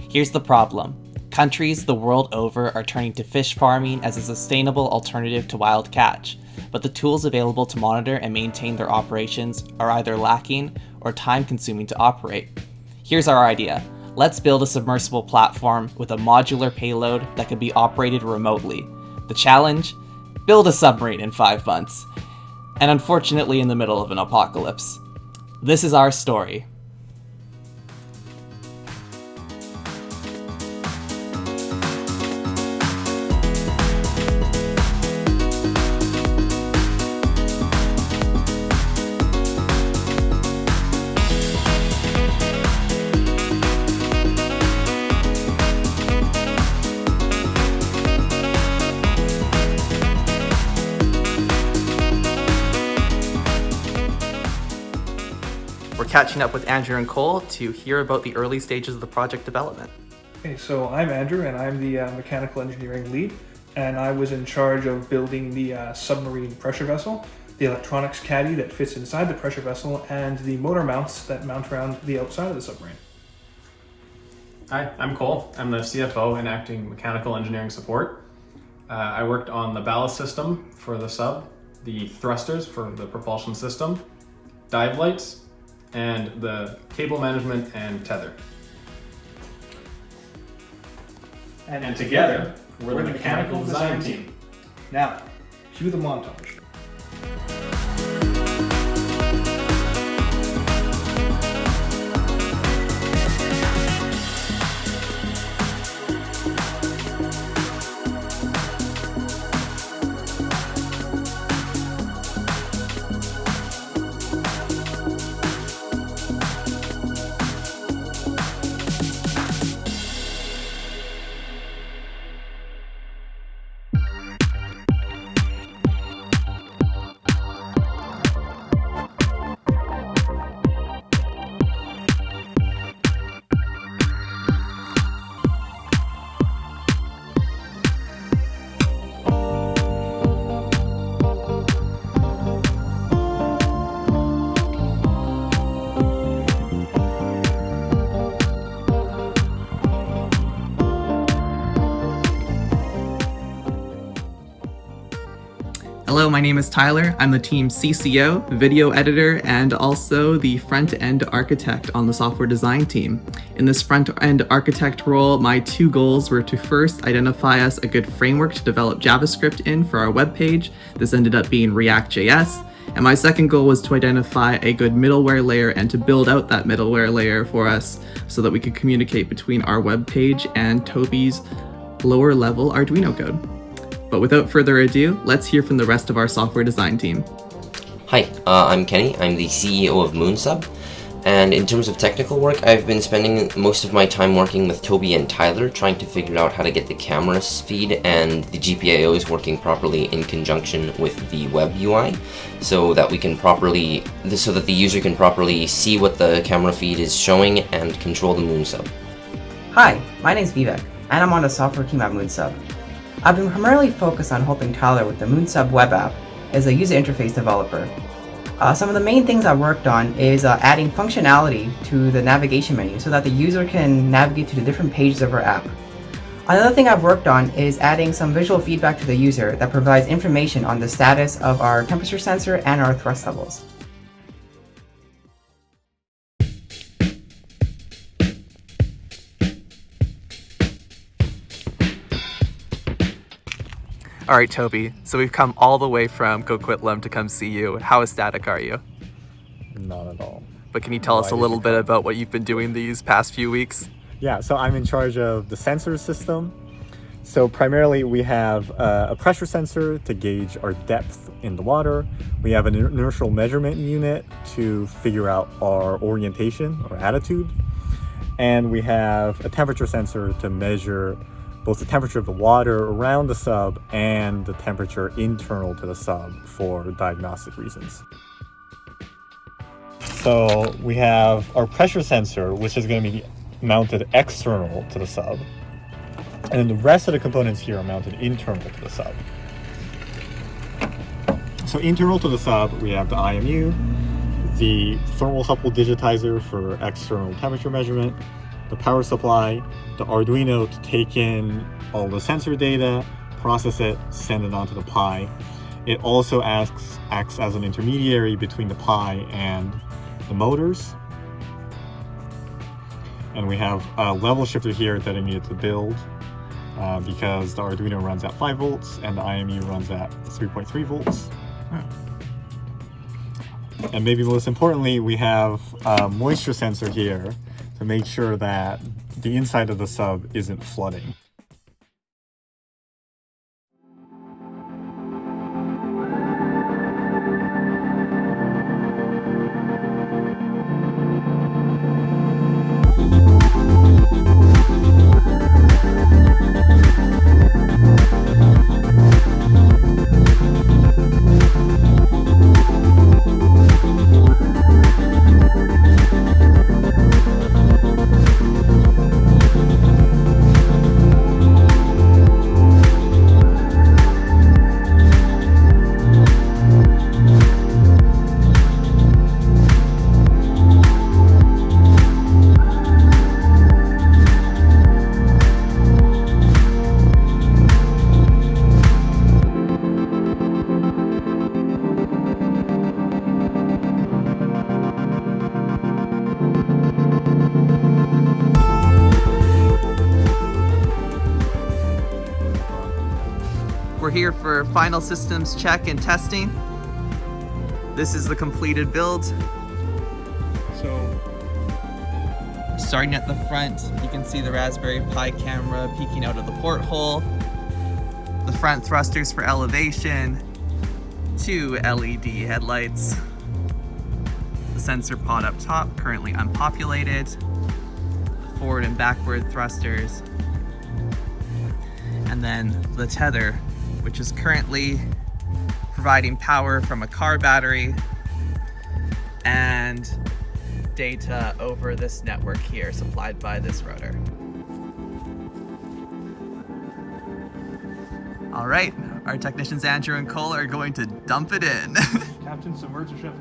Here's the problem. Countries the world over are turning to fish farming as a sustainable alternative to wild catch, but the tools available to monitor and maintain their operations are either lacking or time-consuming to operate. Here's our idea. Let's build a submersible platform with a modular payload that can be operated remotely. The challenge? Build a submarine in 5 months. And unfortunately in the middle of an apocalypse. This is our story. We're catching up with Andrew and Cole to hear about the early stages of the project development. Okay, so I'm Andrew and I'm the mechanical engineering lead, and I was in charge of building the submarine pressure vessel, the electronics caddy that fits inside the pressure vessel, and the motor mounts that mount around the outside of the submarine. Hi, I'm Cole. I'm the CFO and acting mechanical engineering support. I worked on the ballast system for the sub, the thrusters for the propulsion system, dive lights, and the cable management and tether. And together, we're the mechanical design team. Now, cue the montage. Hello, my name is Tyler. I'm the team CCO, video editor, and also the front-end architect on the software design team. In this front-end architect role, my 2 goals were to first identify us a good framework to develop JavaScript in for our web page. This ended up being React.js. And my second goal was to identify a good middleware layer and to build out that middleware layer for us so that we could communicate between our web page and Tobi's lower level Arduino code. But without further ado, let's hear from the rest of our software design team. Hi, I'm Kenny. I'm the CEO of Moonsub. And in terms of technical work, I've been spending most of my time working with Tobi and Tyler, trying to figure out how to get the camera feed and the GPIOs working properly in conjunction with the web UI, so that the user can properly see what the camera feed is showing and control the Moonsub. Hi, my name is Vivek, and I'm on the software team at Moonsub. I've been primarily focused on helping Tyler with the Moonsub web app as a user interface developer. Some of the main things I worked on is adding functionality to the navigation menu so that the user can navigate to the different pages of our app. Another thing I've worked on is adding some visual feedback to the user that provides information on the status of our temperature sensor and our thrust levels. All right, Tobi, so we've come all the way from Coquitlam to come see you. How ecstatic are you? Not at all. But can you tell us a little bit about what you've been doing these past few weeks? Yeah, so I'm in charge of the sensor system. So primarily we have a pressure sensor to gauge our depth in the water. We have an inertial measurement unit to figure out our orientation or attitude. And we have a temperature sensor to measure both the temperature of the water around the sub and the temperature internal to the sub for diagnostic reasons. So we have our pressure sensor, which is going to be mounted external to the sub. And then the rest of the components here are mounted internal to the sub. So internal to the sub, we have the IMU, the thermal couple digitizer for external temperature measurement, the power supply, the Arduino to take in all the sensor data, process it, send it onto the Pi. It also acts as an intermediary between the Pi and the motors. And we have a level shifter here that I needed to build because the Arduino runs at 5 volts and the IMU runs at 3.3 volts. And maybe most importantly, we have a moisture sensor here to make sure that the inside of the sub isn't flooding. We're here for final systems check and testing. This is the completed build. So Starting at the front, you can see the Raspberry Pi camera peeking out of the porthole, the front thrusters for elevation, 2 LED headlights, the sensor pod up top, currently unpopulated, the forward and backward thrusters, and then the tether, which is currently providing power from a car battery and data over this network here supplied by this rotor. All right, our technicians Andrew and Cole are going to dump it in. Captain, submerge the ship.